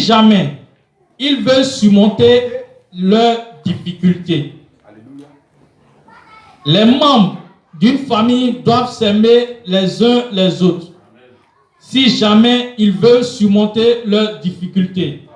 jamais ils veulent surmonter leurs difficultés. Les membres d'une famille doivent s'aimer les uns les autres. Si jamais ils veulent surmonter leurs difficultés.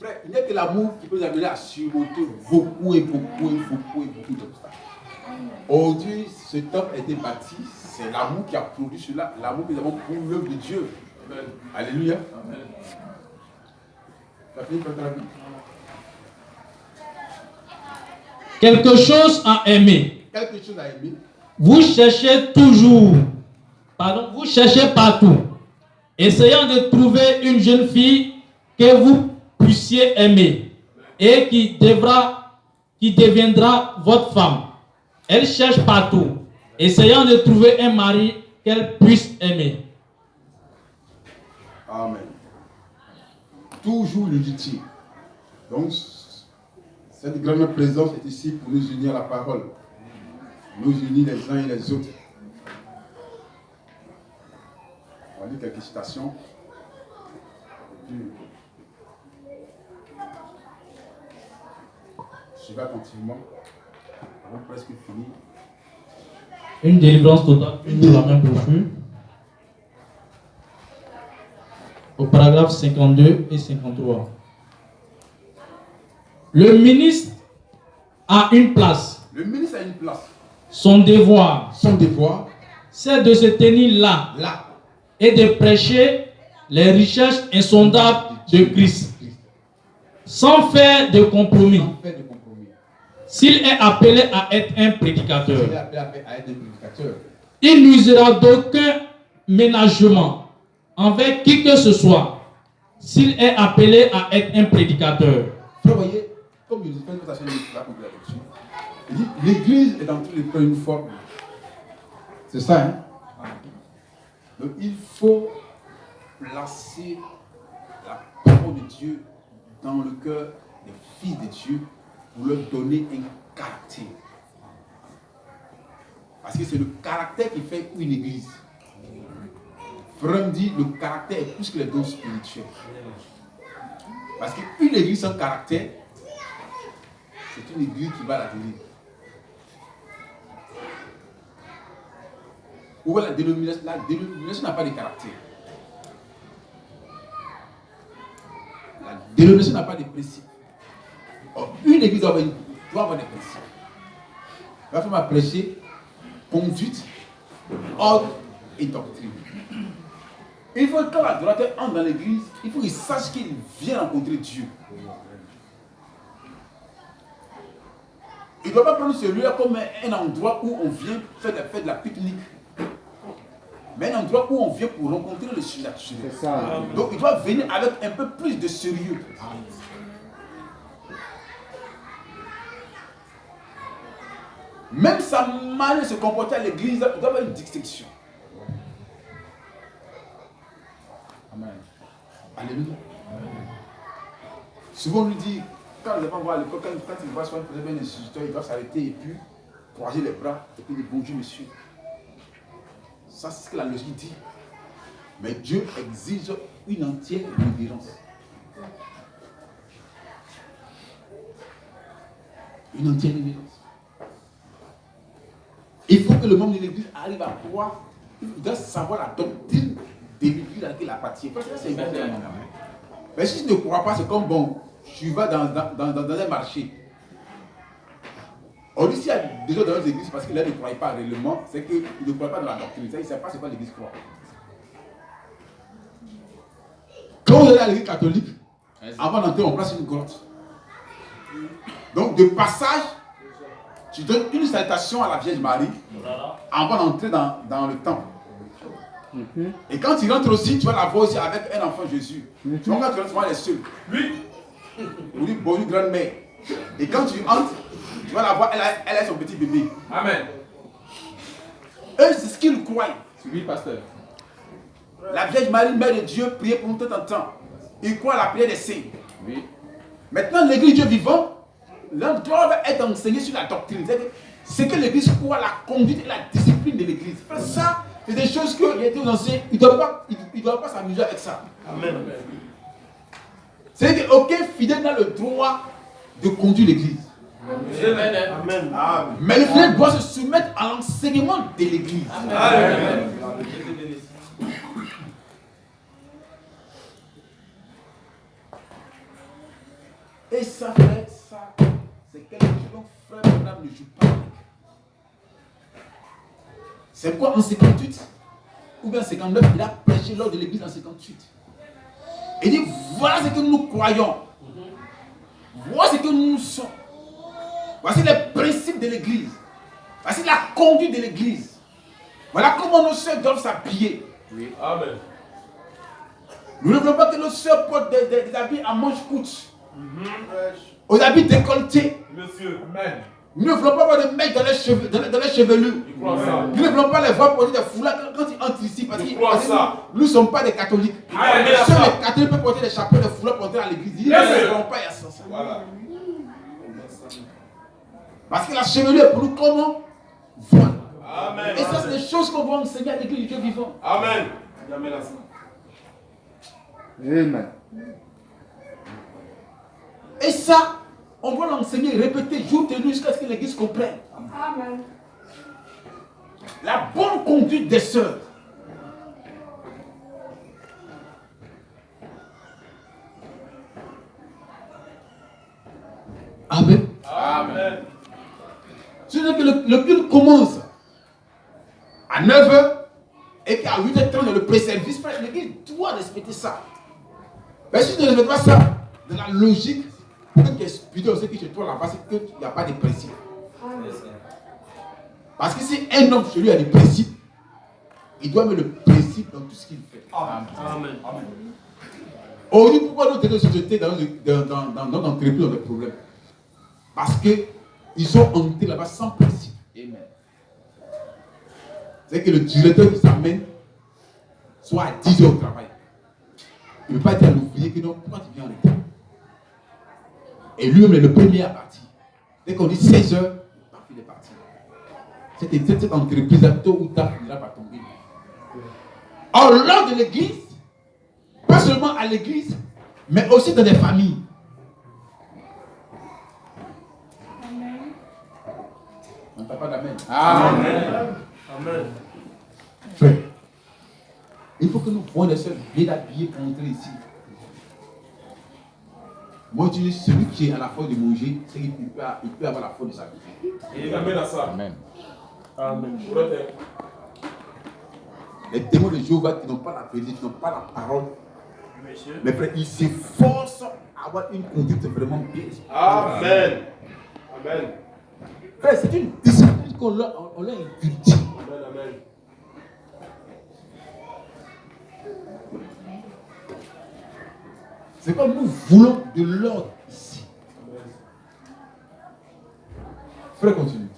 Frère, il n'y a que l'amour qui peut nous amener à surmonter beaucoup d'obstacles. Aujourd'hui, ce temple a été bâti, c'est l'amour qui a produit cela, l'amour que nous avons pour l'œuvre de Dieu. Amen. Alléluia. Amen. Tu as fini par ta vie. Quelque chose à aimer. Quelque chose à aimer. Vous cherchez toujours, vous cherchez partout, essayant de trouver une jeune fille que vous puissiez aimer et qui deviendra votre femme. Elle cherche partout, essayant de trouver un mari qu'elle puisse aimer. Amen. Toujours l'unité. Donc, cette grande présence est ici pour nous unir à la parole. Nous unir les uns et les autres. On va lire quelques citations. Suivez attentivement. On va presque finir. Une délivrance totale, une de la même brochure. Au paragraphe 52 et 53. Le ministre a une place. Le ministre a une place. Son devoir, c'est de se tenir là et de prêcher les richesses insondables de Christ, sans faire de compromis. S'il est appelé à être un prédicateur, il n'usera d'aucun ménagement envers qui que ce soit. S'il est appelé à être un prédicateur. Vous voyez, comme je fais notre chaîne là-dessus, il dit l'église est dans tous les points uniformes. C'est ça, hein? Donc il faut placer la parole de Dieu dans le cœur des fils de Dieu pour leur donner un caractère. Parce que c'est le caractère qui fait une église. Frère dit le caractère est plus que les dons spirituels. Parce qu'une église sans caractère, c'est une église qui va la délivrer. Ou la dénomination n'a pas de caractère. La dénomination n'a pas de principe. Or, une église doit avoir des principes. La femme a prêché conduite, ordre et doctrine. Il faut que quand l'adorateur entre dans l'église, il faut qu'il sache qu'il vient rencontrer Dieu. Il ne doit pas prendre ce lieu comme un endroit où on vient faire de la pique-nique. Mais un endroit où on vient pour rencontrer le surnaturel. Donc il doit venir avec un peu plus de sérieux. Même sa manière de se comporter à l'église, il doit avoir une distinction. Amen. Alléluia. Souvent on nous dit, quand les enfants vont à l'école, quand ils voient soit un instituteur, ils doivent s'arrêter et puis croiser les bras et puis dire bonjour monsieur. Ça c'est ce que la logique dit. Mais Dieu exige une entière révérence. Une entière révérence. Il faut que le membre de l'église arrive à croire, il doit savoir la doctrine de l'église à laquelle il appartient. Parce que c'est important. Mais si tu ne crois pas, c'est comme bon, tu vas dans un marché. On dit s'il y a des gens dans les églises parce qu'ils ne croient pas réellement, c'est qu'ils ne croient pas dans la doctrine. Ils ne savent pas c'est quoi l'église croit. Quand vous allez à l'église catholique, avant d'entrer, on place une grotte. Donc, de passage, tu donnes une salutation à la Vierge Marie avant d'entrer dans le temple. Et quand tu rentres aussi, tu vas la voir aussi avec un enfant Jésus. Tu vois, quand tu rentres, tu vas les seuls. Lui, on dit bonjour grand-mère. Et quand tu entres, tu vas la voir, elle a son petit bébé. Amen. Eux, c'est ce qu'ils croient. Oui, pasteur. La Vierge Marie, Mère de Dieu, priait pour nous de temps en temps. Ils croient à la prière des saints. Oui. Maintenant, l'église Dieu vivant, là, doit être enseigné sur la doctrine. C'est que l'église croit la conduite et la discipline de l'église. Ça, c'est des choses qu'il a été enseigné. Il ne doit pas s'amuser avec ça. Amen. C'est qu'aucun fidèle n'a le droit de conduire l'église. Amen. Amen. Mais le fidèle doit se soumettre à l'enseignement de l'église. Amen. Et ça, frère, ça, c'est quelque chose dont frère Branham ne joue pas avec. C'est pourquoi en 58, ou bien en 59, il a prêché lors de l'église en 58. Il dit, voilà ce que nous croyons. Voilà ce que nous sommes. Voici les principes de l'église. Voici la conduite de l'église. Voilà comment nos soeurs doivent s'habiller. Oui. Amen. Nous ne voulons pas que nos soeurs portent des habits à manches courtes. Aux habits décolletés. Monsieur. Amen. Nous ne voulons pas voir des mecs dans les chevelures. Nous ne voulons pas les voir porter des foulards quand ils entrent ici. Parce que nous ne sommes pas des catholiques. Seuls les catholiques peuvent porter des chapeaux, des foulards pour entrer à l'église. Ils ne voulons pas y ça. Voilà. Parce que la chevelure est pour nous comment? Voilà. Amen. Et ça, c'est des choses qu'on doit enseigner à l'église du Dieu vivant. Amen. Amen. Et ça, on doit l'enseigner, répéter jour et nuit jusqu'à ce que l'église comprenne. Amen. La bonne conduite des sœurs. Amen. Amen. C'est-à-dire que le culte commence à 9h et qu'à 8h30 dans le pré-service, l'église doit respecter ça. Mais si tu ne respectes pas ça, dans la logique, pour que tu expliques aussi que chez toi là-bas, c'est qu'il n'y a pas de principe. Parce que si un homme chez lui a des principes, il doit mettre le principe dans tout ce qu'il fait. Amen. Aujourd'hui, pourquoi notre société dans notre entreprise ont des problèmes? Parce qu'ils sont entrés là-bas sans principe. Amen. C'est que le directeur qui s'amène soit à 10h au travail. Il ne peut pas dire à l'ouvrier que non, pourquoi tu viens en retard? Et lui-même est le premier à partir. Dès qu'on dit 16h, il est parti. Cette entreprise, tôt ou tard, finira par tomber. Or, lors de l'église, pas seulement à l'église, mais aussi dans des familles. Amen. On ne parle pas d'amen. Amen. Amen. Frère, il faut que nous voyons les sœurs bien habillées pour entrer ici. Moi, je dis, celui qui est à la foi de manger, c'est qu'il peut avoir la foi de s'habiller. Amen à ça. Amen. Amen. Les témoins de Jéhovah qui n'ont pas la vérité, qui n'ont pas la parole, mais frère, ils s'efforcent à avoir une conduite vraiment bien. Amen. Amen. Frère, c'est une discipline qu'on leur inculque. Amen. Amen. C'est comme nous voulons de l'ordre ici. Frère, continue.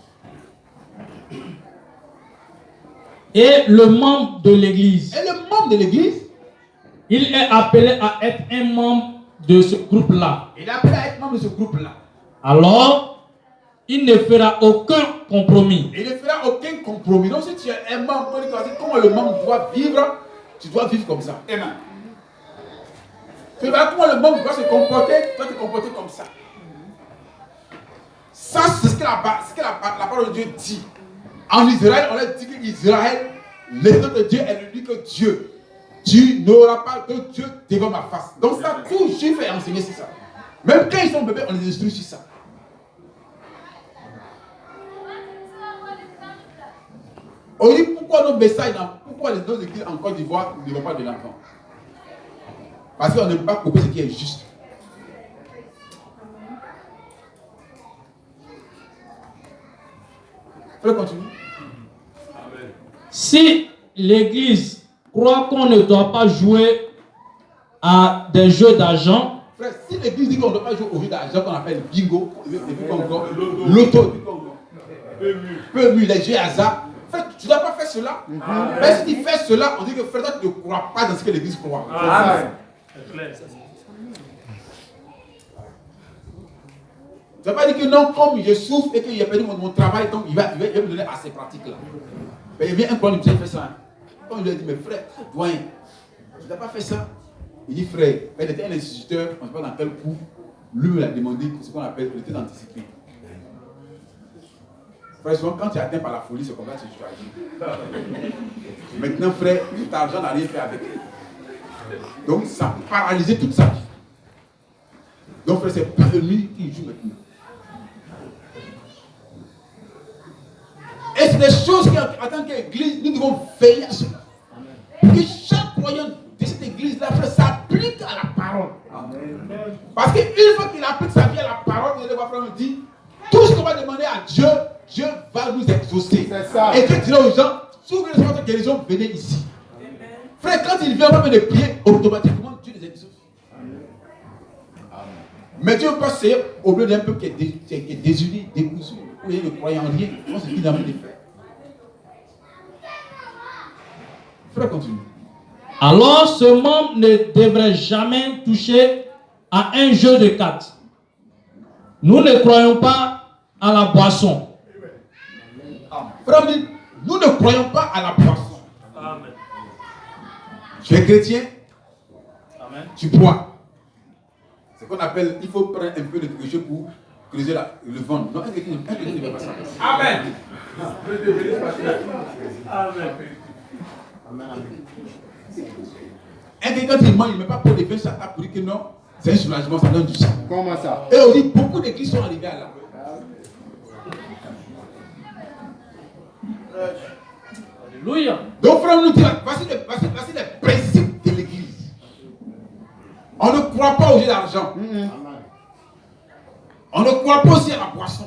Et le membre de l'église. Et le membre de l'église, il est appelé à être un membre de ce groupe-là. il est appelé à être membre de ce groupe-là. Alors, il ne fera aucun compromis. Il ne fera aucun compromis. Donc, si tu es un membre, comment le membre doit vivre, tu dois vivre comme ça. Amen. Tu vois comment le membre doit se comporter, tu dois te comporter comme ça. Ça, c'est ce que la parole de Dieu dit. En Israël, on a dit qu'Israël, l'éternel de Dieu est l'unique Dieu. Tu n'auras pas de Dieu devant ma face. Donc ça, tout juif est enseigné sur ça. Même quand ils sont bébés, on les instruit sur ça. On dit pourquoi nos messages, pourquoi nos églises en Côte d'Ivoire ne vont pas de l'enfant? Parce qu'on n'aime pas couper ce qui est juste. Faut continuer. Si l'église croit qu'on ne doit pas jouer à des jeux d'argent, frère, si l'église dit qu'on ne doit pas jouer au jeu d'argent qu'on appelle bingo, loto, PMU, les jeux hasard, frère, tu ne dois pas faire cela. Mais si tu fais cela, on dit que frère, tu ne crois pas dans ce que l'église croit. Amen. Tu ne vas pas dire que non, comme je souffre et qu'il a perdu mon travail, donc il va me donner à ces pratiques-là. Mais il vient un problème, tu as fait ça. Quand il lui a dit, mais frère, doyen, tu n'as pas fait ça. Il dit, frère, il était un instituteur, on ne sait pas dans quel cours, lui il a demandé ce qu'on appelle, il était anticipé. Frère, souvent quand tu es atteint par la folie, c'est comme ça que tu agis. Maintenant, frère, cet argent n'a rien fait avec. Donc, ça a paralysé toute sa vie. Donc, frère, c'est pas de lui qui joue maintenant. Et c'est des choses qu'en tant qu'église, nous devons veiller à cela. Pour que chaque croyant de cette église-là, frère, s'applique à la parole. Amen. Parce qu'une fois qu'il applique sa vie à la parole, vous allez voir, frère, on dit, tout ce qu'on va demander à Dieu, Dieu va nous exaucer. Et Dieu dira aux gens, si vous voulez recevoir votre guérison, venez ici. Amen. Frère, quand il vient, on va mettre les pieds, automatiquement, Dieu les exauce. Mais Dieu peut passer au milieu d'un peuple qui est désuni, décousu, où il ne croit en rien. C'est ce qu'il a envie de faire. Frère, continue. Alors, ce membre ne devrait jamais toucher à un jeu de cartes. Nous ne croyons pas à la boisson. Frère, nous ne croyons pas à la boisson. Amen. Tu es chrétien, amen. Tu bois. C'est ce qu'on appelle, il faut prendre un peu de quelque chose pour creuser le ventre. Non, un chrétien ne fait pas ça. Amen. Amen. Un chrétien, quand il mange, il ne met pas pour les faire ça pour dire que non, c'est un soulagement, ça donne du sang. Comment ça? Et on dit, beaucoup d'églises sont arrivées à là. Alléluia. Donc, frère, nous dit, voici les principes de l'église. On ne croit pas au jeu d'argent. On ne croit pas aussi à la boisson.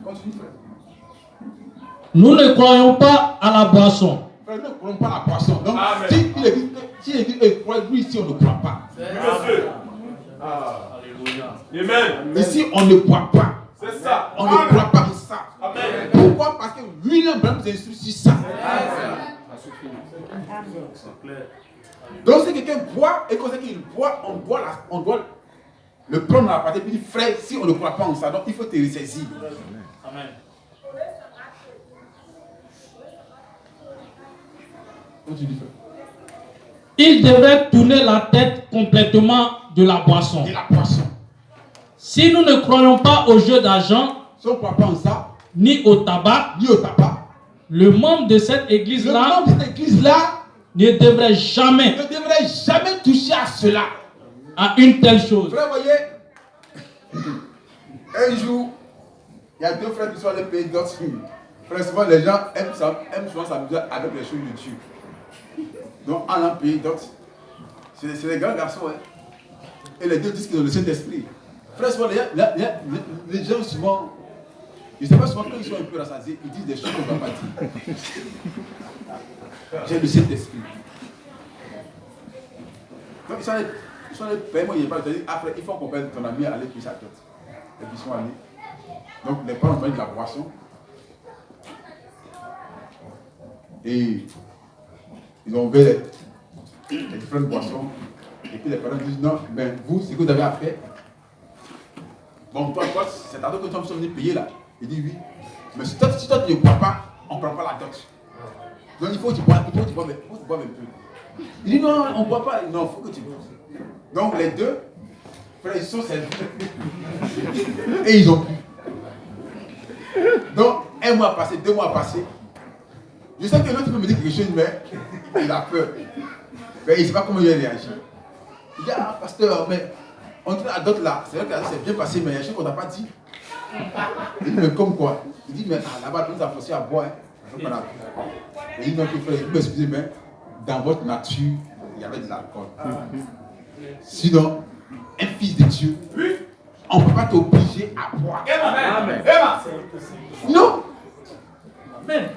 Continue, frère. Nous ne croyons pas à la boisson. Frère, nous ne croyons pas à la boisson. Donc, si l'église croit, nous ici, on ne croit pas. Alléluia. Amen. Ici, on ne boit pas. C'est ça. On ne croit pas à ça. Amen. Pourquoi? Parce que William Branham nous instruit sur ça. Donc, si quelqu'un boit et qu'on sait qu'il boit, on doit le prendre dans la partie et dire, frère, si on ne croit pas en ça, donc il faut te ressaisir. Amen. Il devrait tourner la tête complètement de la boisson. De la boisson. Si nous ne croyons pas au jeu d'argent, si on ne croit pas en ça, ni au tabac, le membre de cette église-là ne devrait jamais toucher à cela. À une telle chose. Frère, voyez, un jour, il y a deux frères qui sont allés payer d'autres. Frère, souvent les gens aiment souvent s'amuser avec les choses de Dieu. Donc, en allant payer d'autres, c'est les grands garçons. Hein. Et les deux disent qu'ils ont le Saint-Esprit. Frère, souvent les gens souvent, je ne sais pas, souvent quand ils sont un peu rassasiés, ils disent des choses qu'on ne va pas dire. J'ai le Saint-Esprit. Donc, ils sont allés payer, moi, après, il faut qu'on paye ton ami à aller payer sa tête. Et puis ils sont allés. Donc, les parents ont pris de la boisson. Et ils ont ouvert les différentes boissons. Et puis les parents disent, non, ben vous, ce que vous avez à faire. Bon, toi, c'est ta dot que tu es venu payer là. Il dit oui. Mais si toi tu ne bois pas, on ne prend pas la dot. Donc il faut que tu bois un peu. Il dit non, on ne boit pas. Non, il faut que tu bois. Donc les deux, frère, ils sont servis. Et ils ont pu. Donc, 1 mois passé, 2 mois passé. Je sais que l'autre peut me dire quelque chose, mais il a peur. Mais il ne sait pas comment il va réagir. Il dit, ah, pasteur, mais on dit à d'autres là, c'est vrai que c'est bien passé, mais il y a des choses qu'on n'a pas dit. Il dit, mais comme quoi? Il dit, mais là-bas, on nous a forcé à boire. Hein. Il dit, non, frère, vous m'excusez, mais dans votre nature, il y avait de l'alcool. Sinon, un fils de Dieu, on ne peut pas t'obliger à boire. Amen. Non. Amen.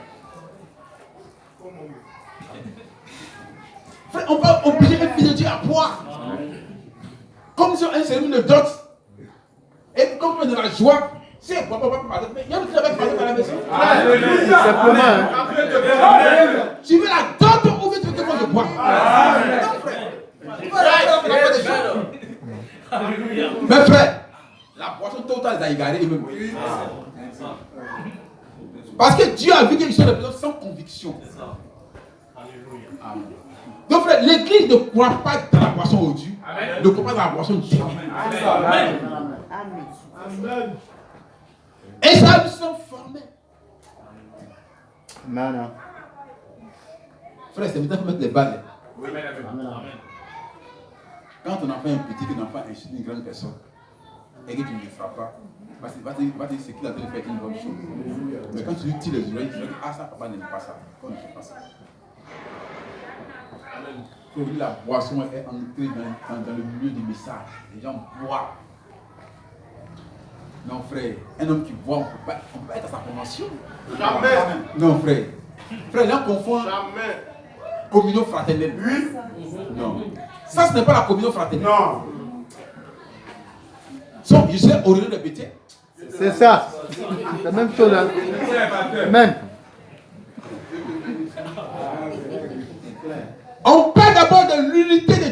Frère, on peut obliger un fils de Dieu à boire. Comme sur un cérémonie de dot. Et comme on est dans la joie, si elle ne boit pas, mais il y a un travail à la maison. Tu veux la dot ou tu veux que moi je bois? Non, frère. Mais frère, la boisson totale les a égarés. Parce que Dieu a vu qu'ils sont des personnes sans conviction. Amen. Donc frère, l'église ne croit pas dans la boisson au Dieu, ne croit pas dans la boisson divine. Amen. Amen. Et ça, nous sommes formés. Amen. Frère, c'est maintenant qu'il faut mettre les balles. Amen. Quand ton enfant est petit, que ton enfant est une grande personne, et que tu ne le frappes pas, va te dire ce qu'il a en train de faire est une bonne chose. Mais quand tu lui tires les oreilles, tu dis ah ça, papa n'aime pas ça. Quand on ne fait pas ça. Aujourd'hui, la boisson est entrée dans le milieu du message. Les gens boivent. Non frère, un homme qui boit, on peut pas être à sa convention. Jamais. Non frère. Frère, là on confond Jamais. communion fraternelle. Oui. Non. Ça, ce n'est pas la communion fraternelle. Non. So, je sais, au lieu de bêtises. C'est ça. La même chose. Hein. Amen. On parle d'abord de l'unité de